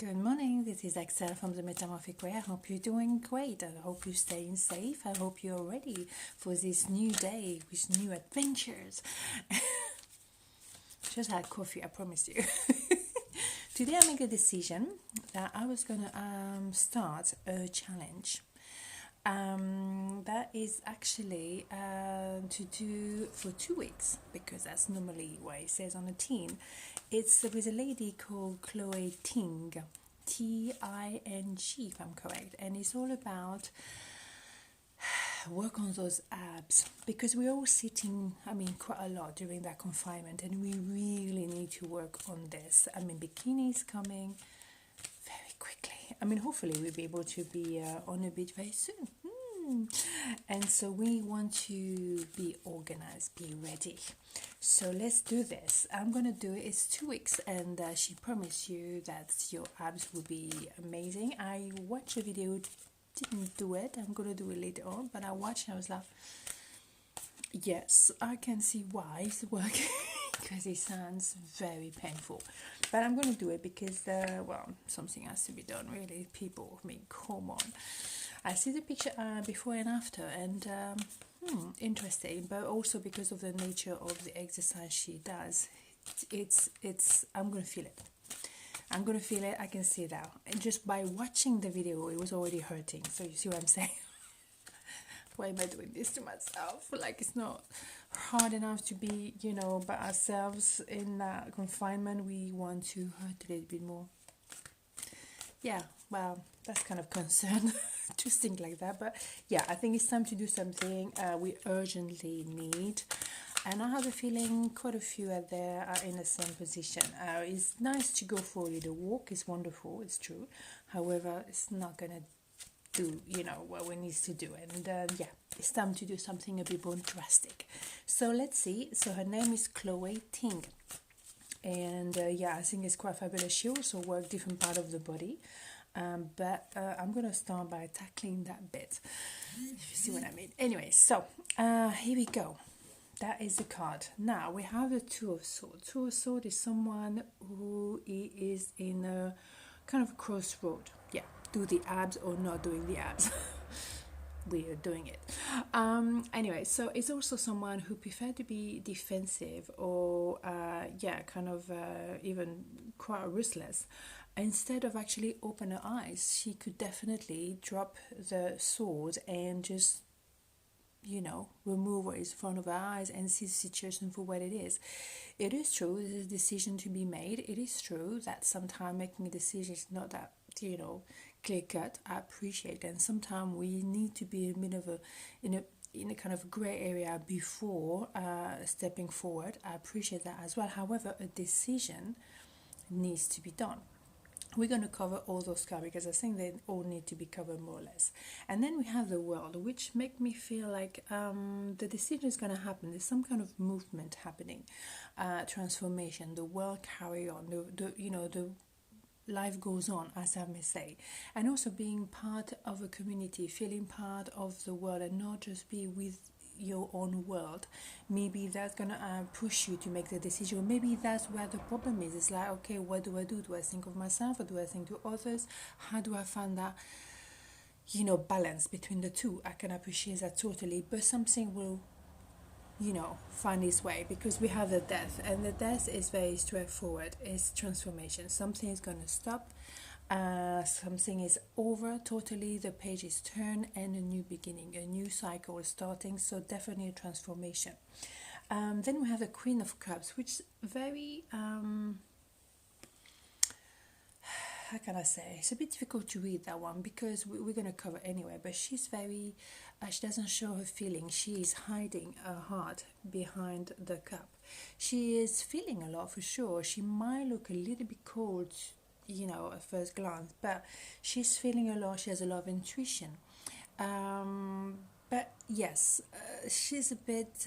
Good morning, this is Axelle from the Metamorphic Way. I hope you're doing great. I hope you're staying safe. I hope you're ready for this new day with new adventures. Just had coffee, I promise you. Today I make a decision that I was gonna start a challenge. That is actually to do for 2 weeks, because that's normally what it says on a tin. It's with a lady called Chloe Ting, Ting, if I'm correct, and it's all about work on those abs, because we're all sitting, quite a lot during that confinement, and we really need to work on this. Bikini is coming very quickly. Hopefully we'll be able to be on a beach very soon. And so we want to be organized, be ready. So let's do this. I'm gonna do it. It's 2 weeks, and she promised you that your abs will be amazing. I watched a video, didn't do it. I'm gonna do it later on, but I watched and I was like, yes, I can see why it's working. Because it sounds very painful, but I'm going to do it because something has to be done, really. People, come on. I see the picture before and after, and interesting, but also because of the nature of the exercise she does, it's I'm going to feel it. I'm going to feel it. I can see that, and just by watching the video it was already hurting. So you see what I'm saying? Why am I doing this to myself? Like, it's not hard enough to be, by ourselves in that confinement. We want to hurt a little bit more. Yeah, well, that's kind of concern to think like that. But yeah, I think it's time to do something we urgently need. And I have a feeling quite a few out there are in the same position. It's nice to go for a little walk. It's wonderful, it's true. However, it's not going to do what we need to do, and it's time to do something a bit more drastic. So let's see. So her name is Chloe Ting, and I think it's quite fabulous. She also works different part of the body, but I'm gonna start by tackling that bit, if you see what I mean. Anyway, so here we go. That is the card. Now we have the Two of Swords. Two of Swords is someone who is in a kind of crossroad. Yeah, do the abs or not doing the abs. We are doing it. Anyway, so it's also someone who prefer to be defensive or even quite ruthless. Instead of actually open her eyes, she could definitely drop the sword and just remove what is in front of her eyes and see the situation for what it is. It is true, there's a decision to be made. It is true that sometimes making a decision is not that clear cut. I appreciate, and sometimes we need to be in a kind of grey area before stepping forward. I appreciate that as well. However, a decision needs to be done. We're going to cover all those cards because I think they all need to be covered more or less. And then we have the World, which make me feel like the decision is going to happen. There's some kind of movement happening, transformation. The world carry on. The life goes on, as I may say, and also being part of a community, feeling part of the world, and not just be with your own world. Maybe that's gonna push you to make the decision. Maybe that's where the problem is. It's like, okay, what do? Do I think of myself or do I think to others? How do I find that balance between the two? I can appreciate that totally, but something will find its way, because we have the Death, and the Death is very straightforward. It's transformation. Something is going to stop, something is over totally, the page is turned, and a new beginning, a new cycle is starting. So definitely a transformation. Then we have the Queen of Cups, which is very how can I say, it's a bit difficult to read that one because we're going to cover anyway, but she's very she doesn't show her feelings. She is hiding her heart behind the cup. She is feeling a lot, for sure. She might look a little bit cold at first glance, but she's feeling a lot. She has a lot of intuition, but yes, she's a bit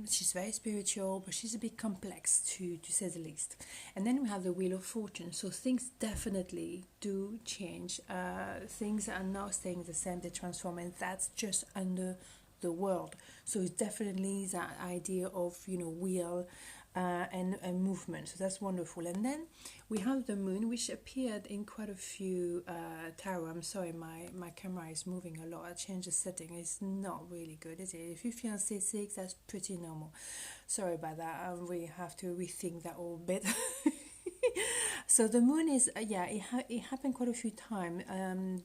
she's very spiritual, but she's a bit complex to say the least. And then we have the Wheel of Fortune. So things definitely do change. Things are not staying the same, they transform, and that's just under the world. So it's definitely that idea of wheel and movement. So that's wonderful. And then we have the moon, which appeared in quite a few tarot. I'm sorry, my camera is moving a lot. I changed the setting. It's not really good, is it? If you feel seasick, that's pretty normal. Sorry about that. We have to rethink that whole bit. So the moon is it happened quite a few times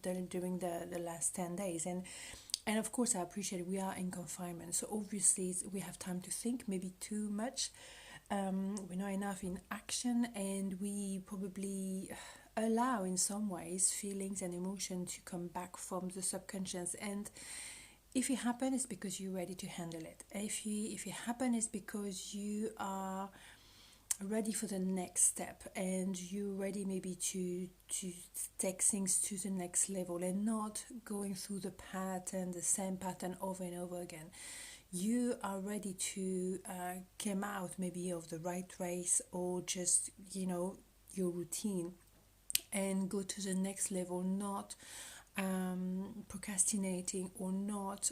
during the last 10 days, and of course I appreciate we are in confinement, so obviously we have time to think, maybe too much. We're not enough in action, and we probably allow in some ways feelings and emotion to come back from the subconscious. And if it happens, it's because you're ready to handle it. If it happens, it's because you are ready for the next step, and you're ready maybe to take things to the next level, and not going through the same pattern over and over again. You are ready to come out maybe of the right race, or just your routine, and go to the next level, not procrastinating, or not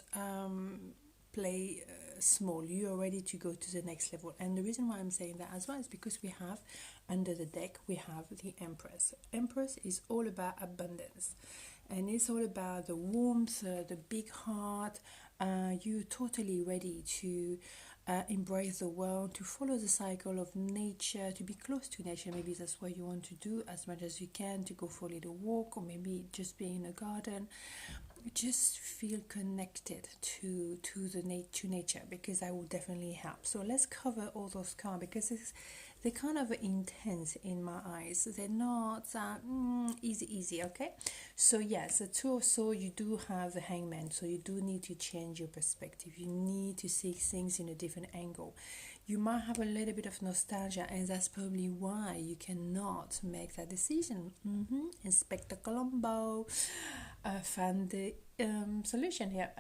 play small. You are ready to go to the next level. And the reason why I'm saying that as well is because we have under the deck, we have the Empress. Empress is all about abundance, and it's all about the warmth, the big heart. You're totally ready to embrace the world, to follow the cycle of nature, to be close to nature. Maybe that's what you want to do as much as you can, to go for a little walk, or maybe just be in a garden. Just feel connected to nature, because that will definitely help. So let's cover all those cards, because they're kind of intense in my eyes. They're not easy. Okay, so yes, the Two of Swords, you do have the Hangman, so you do need to change your perspective. You need to see things in a different angle. You might have a little bit of nostalgia, and that's probably why you cannot make that decision. Inspector Colombo found the solution here.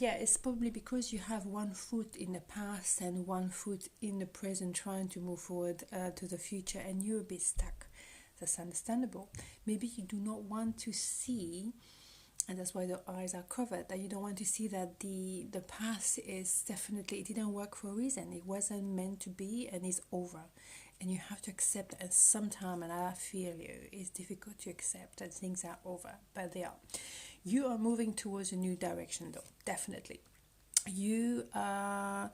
It's probably because you have one foot in the past and one foot in the present, trying to move forward to the future, and you're a bit stuck. That's understandable. Maybe you do not want to see, and that's why the eyes are covered, that you don't want to see that the past is definitely, it didn't work for a reason. It wasn't meant to be, and it's over. And you have to accept that. And sometimes, and I feel you, it's difficult to accept that things are over, but they are. You are moving towards a new direction, though, definitely. You are...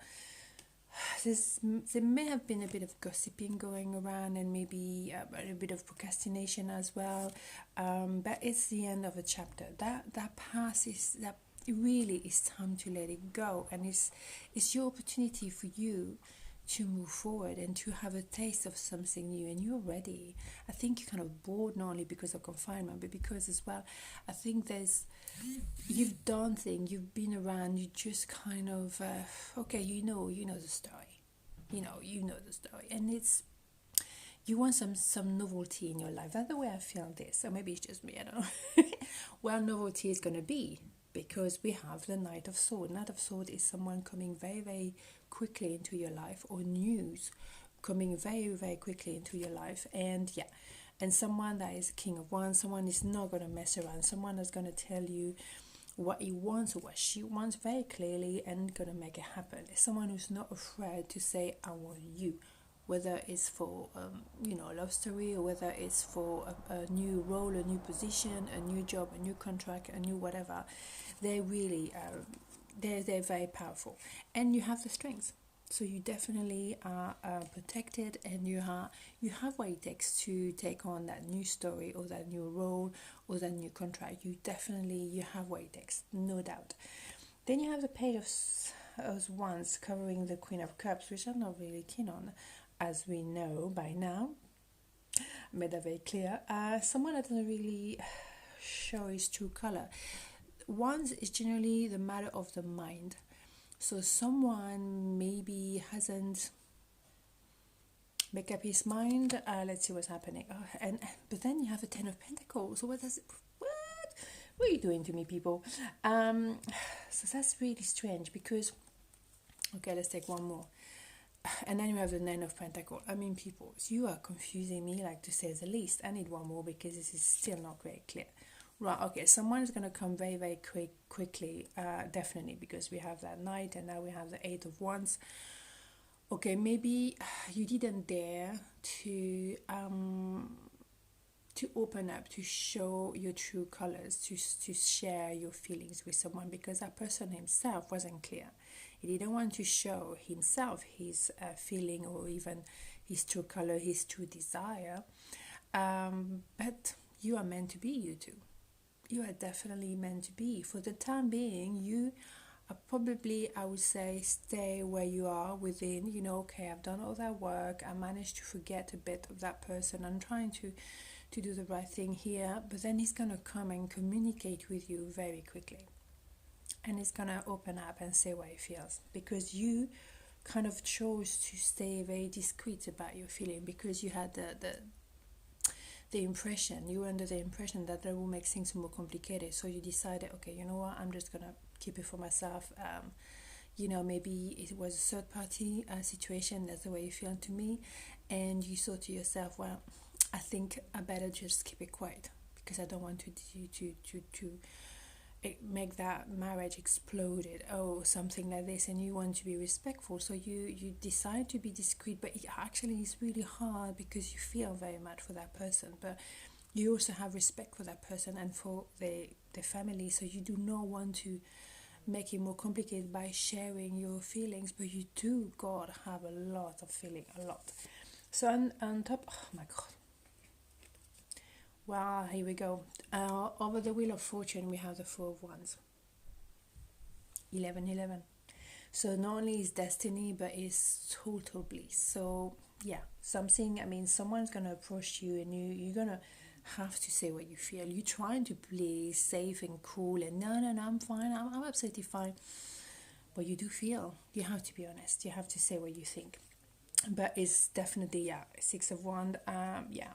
there may have been a bit of gossiping going around, and maybe a bit of procrastination as well, but it's the end of a chapter. That past is that it really is time to let it go, and it's your opportunity for you to move forward and to have a taste of something new, and you're ready. I think you're kind of bored, not only because of confinement, but because as well, I think you've done things, you've been around, you just kind of okay, you know the story, you know the story, and it's, you want some novelty in your life. That's the way I feel this, or maybe it's just me, I don't know. Well, novelty is going to be, because we have the Knight of Swords. Knight of Swords is someone coming very, very quickly into your life, or news coming very, very quickly into your life. And someone that is King of Wands, someone is not going to mess around, someone is going to tell you what he wants or what she wants very clearly, and going to make it happen. It's someone who's not afraid to say, I want you, whether it's for a love story, or whether it's for a new role, a new position, a new job, a new contract, a new whatever. They really they're very powerful, and you have the strength, so you definitely are protected, and you have what it takes to take on that new story, or that new role, or that new contract. You have what it takes, no doubt. Then you have the Page of Wands covering the Queen of Cups, which I'm not really keen on, as we know by now. I made that very clear. Someone that doesn't really show his true color. Wands is generally the matter of the mind. So someone maybe hasn't make up his mind. Let's see what's happening. But then you have the Ten of Pentacles. So what are you doing to me, people? So that's really strange, because okay, let's take one more. And then you have the Nine of Pentacles. I mean, people, you are confusing me, like, to say the least. I need one more, because this is still not very clear. Right, okay, someone is going to come very, very quickly, definitely, because we have that Knight, and now we have the Eight of Wands. Okay, maybe you didn't dare to open up, to show your true colors, to share your feelings with someone, because that person himself wasn't clear. He didn't want to show himself his feeling, or even his true color, his true desire. But you are meant to be, you two. You are definitely meant to be. For the time being, you are probably, I would say, stay where you are within, okay, I've done all that work, I managed to forget a bit of that person, I'm trying to do the right thing here, but then he's gonna come and communicate with you very quickly. And he's gonna open up and say what he feels, because you kind of chose to stay very discreet about your feeling, because you had the impression, you were under the impression that will make things more complicated. So you decided, okay, you know what, I'm just gonna keep it for myself. Maybe it was a third party situation, that's the way you feel to me, and you thought to yourself, well, I think I better just keep it quiet, because I don't want to make that marriage exploded, or something like this, and you want to be respectful, so you decide to be discreet. But it actually is really hard, because you feel very much for that person, but you also have respect for that person and for the family, so you do not want to make it more complicated by sharing your feelings, but you do, God, have a lot of feeling, a lot. So on top, oh my God, well, here we go. Over the Wheel of Fortune, we have the Four of Wands. 11. So not only is destiny, but it's total bliss. So yeah, someone's going to approach you, and you're going to have to say what you feel. You're trying to play safe and cool, and no, I'm fine, I'm absolutely fine. But you do feel, you have to be honest, you have to say what you think. But it's definitely, yeah, Six of Wands.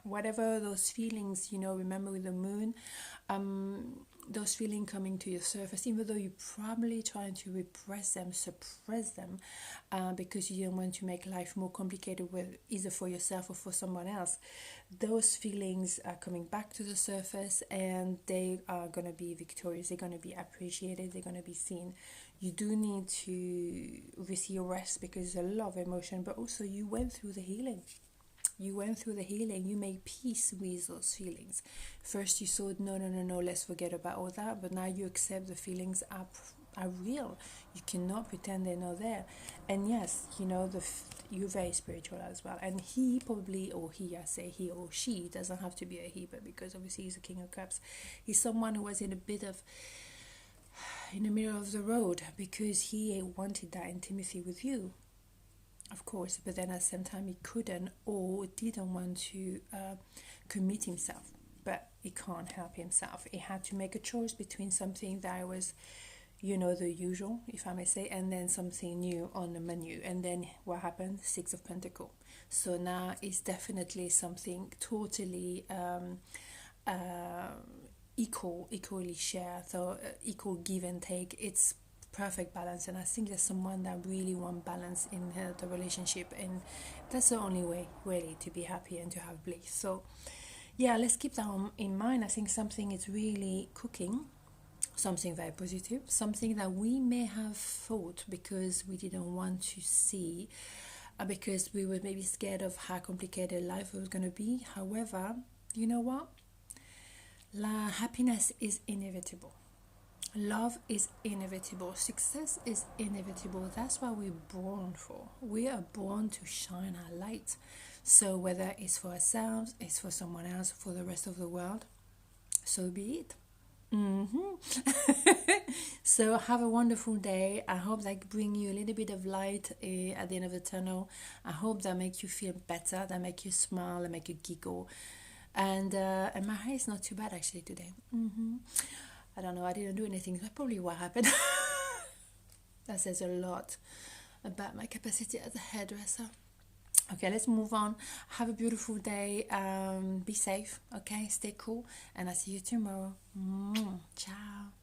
Whatever those feelings, remember with the moon, those feelings coming to your surface, even though you're probably trying to repress them, suppress them, because you don't want to make life more complicated with either for yourself or for someone else. Those feelings are coming back to the surface, and they are going to be victorious, they're going to be appreciated, they're going to be seen. You do need to receive rest, because there's a lot of emotion, but also you went through the healing. You made peace with those feelings. First you thought, no, let's forget about all that, but now you accept the feelings are real. You cannot pretend they're not there. And yes, you're very spiritual as well. And he probably, or he, I say he or she, doesn't have to be a he, but because obviously he's a King of Cups, he's someone who was in the middle of the road, because he wanted that intimacy with you, of course, but then at the same time he couldn't, or didn't want to commit himself. But he can't help himself. He had to make a choice between something that was, the usual, if I may say, and then something new on the menu. And then what happened? Six of Pentacles. So now it's definitely something totally equally share, so equal give and take. It's perfect balance, and I think there's someone that really want balance in the relationship, and that's the only way really to be happy and to have bliss. So yeah, let's keep that in mind. I think something is really cooking, something very positive, something that we may have thought because we didn't want to see, because we were maybe scared of how complicated life was going to be. However, you know what? Happiness is inevitable. Love is inevitable. Success is inevitable. That's what we're born for. We are born to shine our light. So whether it's for ourselves, it's for someone else, for the rest of the world, so be it. So have a wonderful day. I hope that bring you a little bit of light at the end of the tunnel. I hope that make you feel better, that make you smile, that make you giggle. And my hair is not too bad actually today. I don't know, I didn't do anything. That's probably what happened. That says a lot about my capacity as a hairdresser. Okay, let's move on. Have a beautiful day. Be safe, okay? Stay cool. And I'll see you tomorrow. Ciao.